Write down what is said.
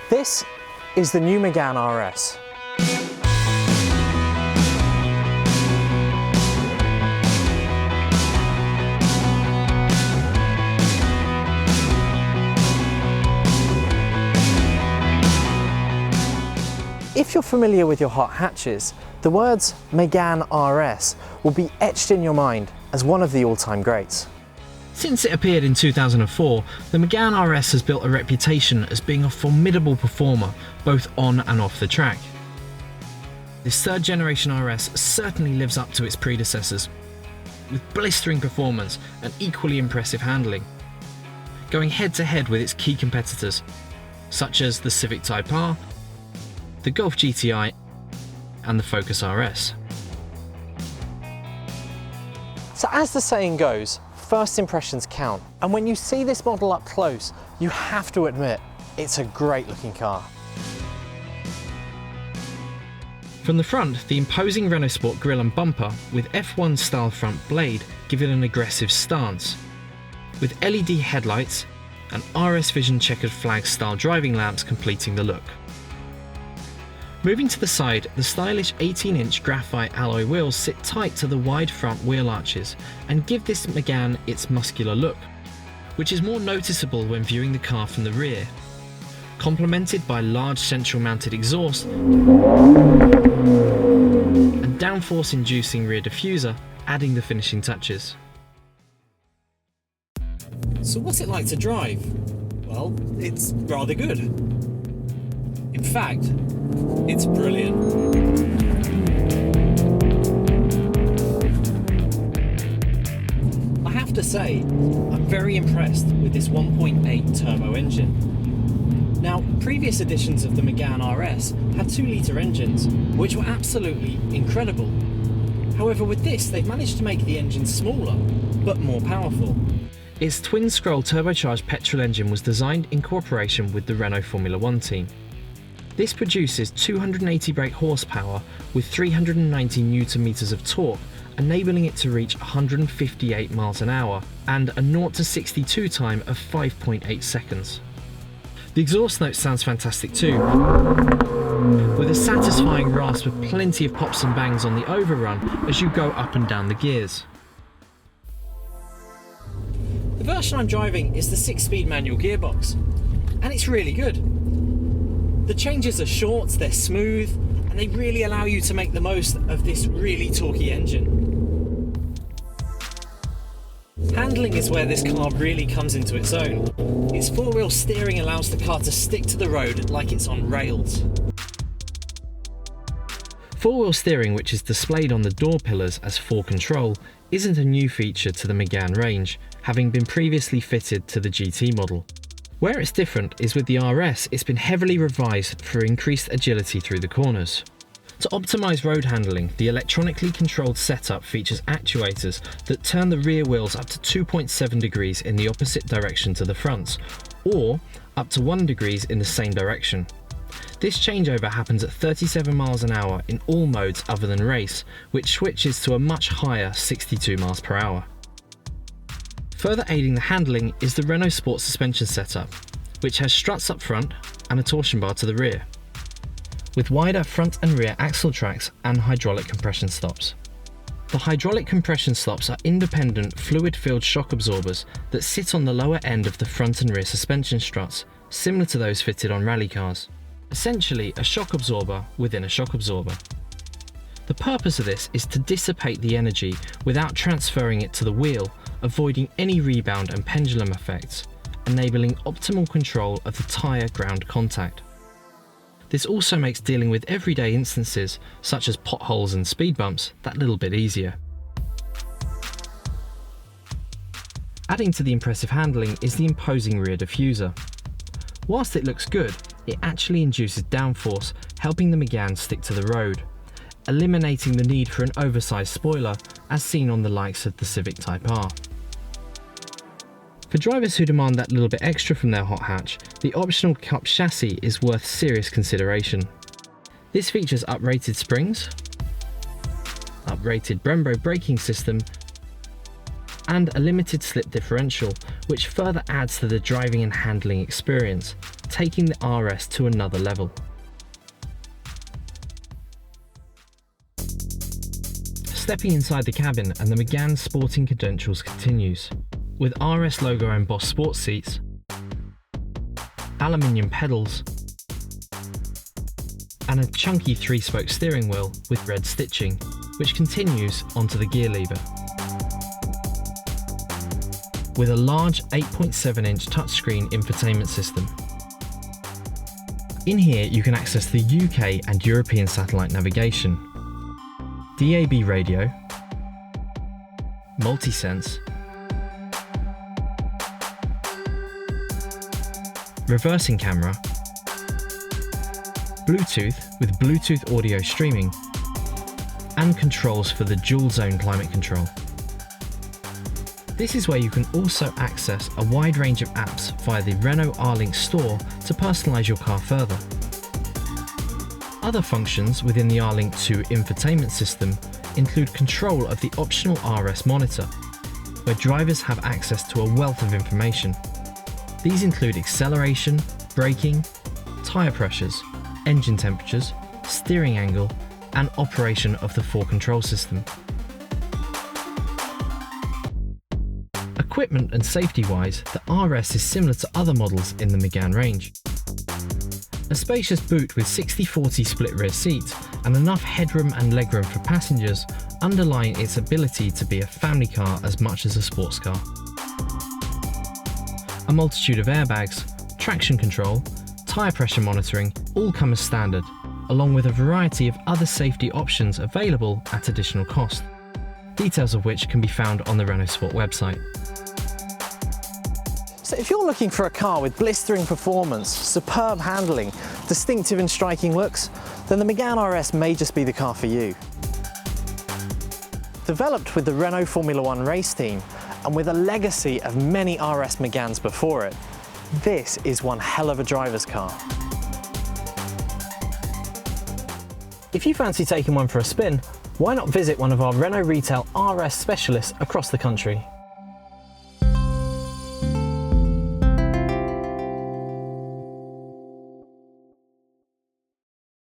This is the new Megane RS. If you're familiar with your hot hatches, the words Megane RS will be etched in your mind as one of the all-time greats. Since it appeared in 2004, the Megane RS has built a reputation as being a formidable performer, both on and off the track. This third generation RS certainly lives up to its predecessors, with blistering performance and equally impressive handling, going head to head with its key competitors, such as the Civic Type R, the Golf GTI and the Focus RS. So as the saying goes, first impressions count, and when you see this model up close, you have to admit it's a great looking car. From the front, the imposing Renault Sport grille and bumper with F1 style front blade give it an aggressive stance, with LED headlights and RS Vision checkered flag style driving lamps completing the look. Moving to the side, the stylish 18-inch graphite alloy wheels sit tight to the wide front wheel arches and give this Megane its muscular look, which is more noticeable when viewing the car from the rear, complemented by large central mounted exhaust and downforce inducing rear diffuser, adding the finishing touches. So what's it like to drive? Well, it's rather good. In fact, it's brilliant. I have to say, I'm very impressed with this 1.8 turbo engine. Now, previous editions of the Megane RS had 2-litre engines, which were absolutely incredible. However, with this, they've managed to make the engine smaller, but more powerful. Its twin-scroll turbocharged petrol engine was designed in cooperation with the Renault Formula 1 team. This produces 280 brake horsepower with 390 Nm of torque, enabling it to reach 158 miles an hour and a 0 to 62 time of 5.8 seconds. The exhaust note sounds fantastic too, with a satisfying rasp with plenty of pops and bangs on the overrun as you go up and down the gears. The version I'm driving is the 6-speed manual gearbox, and it's really good. The changes are short, they're smooth, and they really allow you to make the most of this really torquey engine. Handling is where this car really comes into its own. Its 4-wheel steering allows the car to stick to the road like it's on rails. 4-wheel steering, which is displayed on the door pillars as 4Control, isn't a new feature to the Megane range, having been previously fitted to the GT model. Where it's different is with the RS, it's been heavily revised for increased agility through the corners. To optimise road handling, the electronically controlled setup features actuators that turn the rear wheels up to 2.7 degrees in the opposite direction to the fronts, or up to 1 degree in the same direction. This changeover happens at 37 miles an hour in all modes other than race, which switches to a much higher 62 miles per hour. Further aiding the handling is the Renault Sport suspension setup, which has struts up front and a torsion bar to the rear, with wider front and rear axle tracks and hydraulic compression stops. The hydraulic compression stops are independent fluid-filled shock absorbers that sit on the lower end of the front and rear suspension struts, similar to those fitted on rally cars. Essentially a shock absorber within a shock absorber. The purpose of this is to dissipate the energy without transferring it to the wheel, avoiding any rebound and pendulum effects, enabling optimal control of the tyre ground contact. This also makes dealing with everyday instances, such as potholes and speed bumps, that little bit easier. Adding to the impressive handling is the imposing rear diffuser. Whilst it looks good, it actually induces downforce, helping the Megane stick to the road, eliminating the need for an oversized spoiler as seen on the likes of the Civic Type R. For drivers who demand that little bit extra from their hot hatch, the optional cup chassis is worth serious consideration. This features uprated springs, uprated Brembo braking system, and a limited slip differential, which further adds to the driving and handling experience, taking the RS to another level. Stepping inside the cabin and the Megane sporting credentials continues, with RS logo embossed sports seats, aluminium pedals, and a chunky 3-spoke steering wheel with red stitching, which continues onto the gear lever. With a large 8.7-inch touchscreen infotainment system. In here you can access the UK and European satellite navigation, DAB radio, multi-sense, reversing camera, Bluetooth with Bluetooth audio streaming, and controls for the dual zone climate control. This is where you can also access a wide range of apps via the Renault R-Link store to personalise your car further. Other functions within the R-Link 2 infotainment system include control of the optional RS monitor, where drivers have access to a wealth of information. These include acceleration, braking, tyre pressures, engine temperatures, steering angle, and operation of the 4 control system. Equipment and safety-wise, the RS is similar to other models in the Megane range. A spacious boot with 60/40 split rear seats and enough headroom and legroom for passengers underline its ability to be a family car as much as a sports car. A multitude of airbags, traction control, tyre pressure monitoring all come as standard, along with a variety of other safety options available at additional cost, details of which can be found on the Renault Sport website. So if you're looking for a car with blistering performance, superb handling, distinctive and striking looks, then the Megane RS may just be the car for you. Developed with the Renault Formula One race team and with a legacy of many RS Meganes before it, this is one hell of a driver's car. If you fancy taking one for a spin, why not visit one of our Renault retail RS specialists across the country?